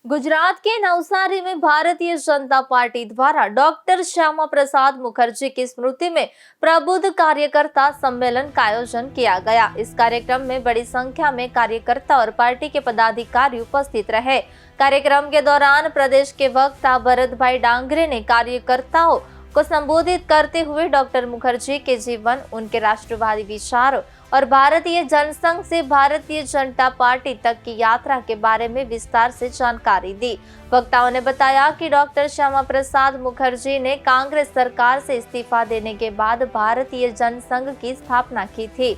गुजरात के नवसारी में भारतीय जनता पार्टी द्वारा डॉक्टर श्यामा प्रसाद मुखर्जी की स्मृति में प्रबुद्ध कार्यकर्ता सम्मेलन का आयोजन किया गया। इस कार्यक्रम में बड़ी संख्या में कार्यकर्ता और पार्टी के पदाधिकारी उपस्थित रहे। कार्यक्रम के दौरान प्रदेश के वक्ता भरत भाई डांगरे ने कार्यकर्ताओं को संबोधित करते हुए डॉक्टर मुखर्जी के जीवन, उनके राष्ट्रवादी विचारों और भारतीय जनसंघ से भारतीय जनता पार्टी तक की यात्रा के बारे में विस्तार से जानकारी दी। वक्ताओं ने बताया कि डॉक्टर श्यामा प्रसाद मुखर्जी ने कांग्रेस सरकार से इस्तीफा देने के बाद भारतीय जनसंघ की स्थापना की थी।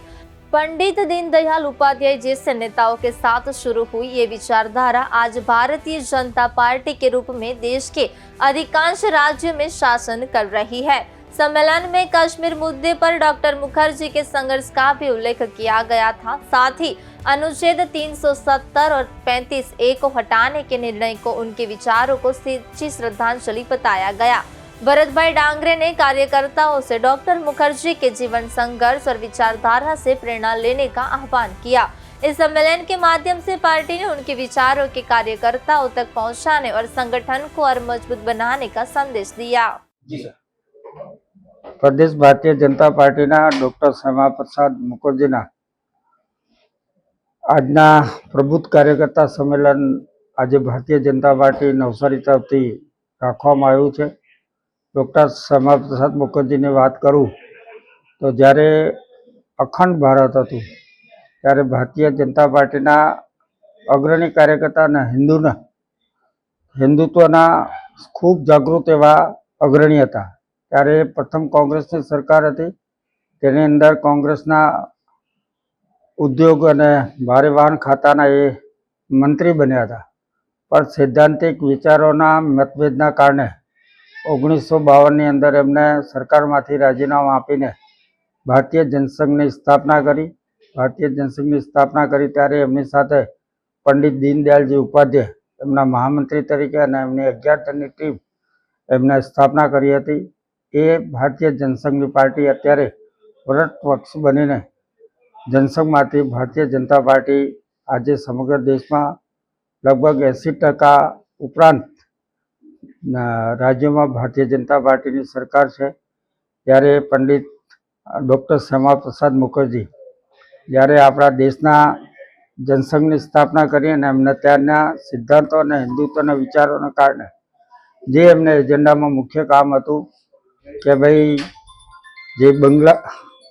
पंडित दीनदयाल उपाध्याय जैसे नेताओं के साथ शुरू हुई ये विचारधारा आज भारतीय जनता पार्टी के रूप में देश के अधिकांश राज्यों में शासन कर रही है। सम्मेलन में कश्मीर मुद्दे पर डॉक्टर मुखर्जी के संघर्ष का भी उल्लेख किया गया था। साथ ही अनुच्छेद 370 और 35A को हटाने के निर्णय को उनके विचारों को सच्ची श्रद्धांजलि बताया गया। भरत भाई डांगरे ने कार्यकर्ताओं से डॉक्टर मुखर्जी के जीवन, संघर्ष और विचारधारा से प्रेरणा लेने का आह्वान किया। इस सम्मेलन के माध्यम से पार्टी ने उनके विचारों के कार्यकर्ताओं तक पहुंचाने और संगठन को और मजबूत बनाने का संदेश दिया। प्रदेश भारतीय जनता पार्टी डॉक्टर श्यामा प्रसाद मुखर्जी आजना प्रबुद्ध कार्यकर्ता सम्मेलन आज भारतीय जनता पार्टी नवसारी तरफथी राखवामां आव्युं छे। डॉक्टर श्यामा प्रसाद मुखर्जी ने बात करूँ तो जयरे अखंड भारत हतुं त्यारे भारतीय जनता पार्टी अग्रणी कार्यकर्ता ने हिंदुत्वना खूब जागृत एवा अग्रणी हता। त्यारे प्रथम कांग्रेसनी सरकार हती, तेनी अंदर कांग्रेसना उद्योग अने भारे वाहन खाताना ए मंत्री बन्या हता, पण सैद्धांतिक विचारोना मतभेदना कारणे 1952 ની અંદર એમને સરકારમાંથી રાજીનામું આપીને ભારતીય જનસંઘની સ્થાપના કરી। ભારતીય જનસંઘની સ્થાપના કરી ત્યારે એમની સાથે પંડિત દીનદયાળજી ઉપાધ્યાય એમના મહામંત્રી તરીકે અને એમની 11 જણની ટીમ એમને સ્થાપના કરી હતી। એ ભારતીય જનસંઘની પાર્ટી અત્યારે વરટ પક્ષ બનીને જનસંઘમાંથી ભારતીય જનતા પાર્ટી આજે સમગ્ર દેશમાં લગભગ 80% ઉપરાંત राज्यों में भारतीय जनता पार्टी की सरकार है। त्यारे पंडित डॉक्टर श्यामा प्रसाद मुखर्जी जयरे अपना देशना जनसंघ की स्थापना करी अने एमने त्यारना सिद्धांतों और हिंदुत्वना विचारों कारण जे एमने एजेंडा में मुख्य काम हतुं कि भाई जे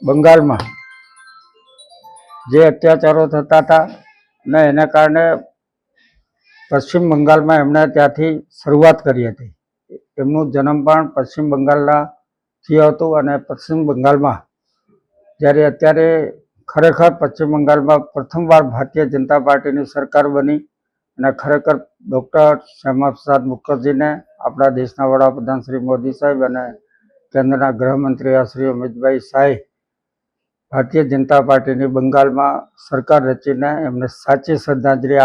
बंगाल में जे अत्याचारों थता था ने एना कारणे पश्चिम बंगाल में एमने त्याथी शुरुआत करी हती। एमनो जन्म पण पश्चिम बंगालना थयो हतो अने पश्चिम बंगाल में ज्यारे अत्यारे खरेखर पश्चिम बंगाल में प्रथमवार भारतीय जनता पार्टी की सरकार बनी अने खरेखर डॉक्टर श्यामा प्रसाद मुखर्जी ने अपना देशना वडाप्रधान श्री मोदी साहेब अने केंद्रना गृहमंत्री श्री अमित भाई शाहे भारतीय जनता पार्टी की बंगाल में सरकार रचीने एमने साची श्रद्धांजलि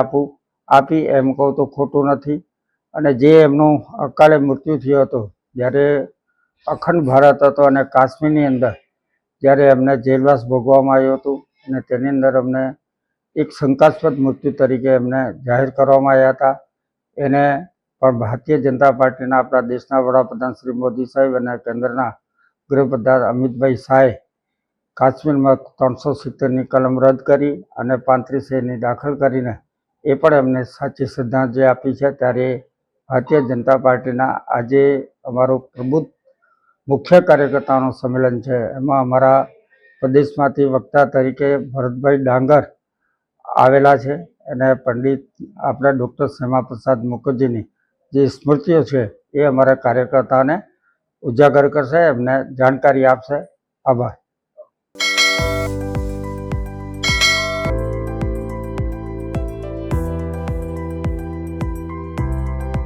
आपी एम कहूँ तो खोटू नहीं। अने जे एमनु अकाले मृत्यु थयो हतो ज्यारे अखंड भारत हतो अने काश्मीरनी अंदर ज्यारे एमने जेलवास भोगवामां आव्युं हतुं अने तेनी अंदर अमने एक शंकास्पद मृत्यु तरीके एमने जाहिर करवामां आव्या हता। एने पण भारतीय जनता पार्टीना आपणा देशना वडाप्रधान श्री मोदी साहेब अने केंद्रना गृहप्रधान अमित भाई शाहे काश्मीर में 370 ની कलम रद्द करी अने 35A ની दाखल करीने ए पण एमने साची श्रद्धांजलि आपी है। त्यारे भारतीय जनता पार्टी आज अमारो प्रबुद्ध मुख्य कार्यकर्ताओं सम्मेलन है। एमां अमारा प्रदेश में वक्ता तरीके भरतभाई डांगर आवेला है अने पंडित अपना डॉक्टर श्यामा प्रसाद मुखर्जी की जे स्मृतिओ है ये अमारा कार्यकर्ताओं ने उजागर करशे, एमने जानकारी आपशे। आभार।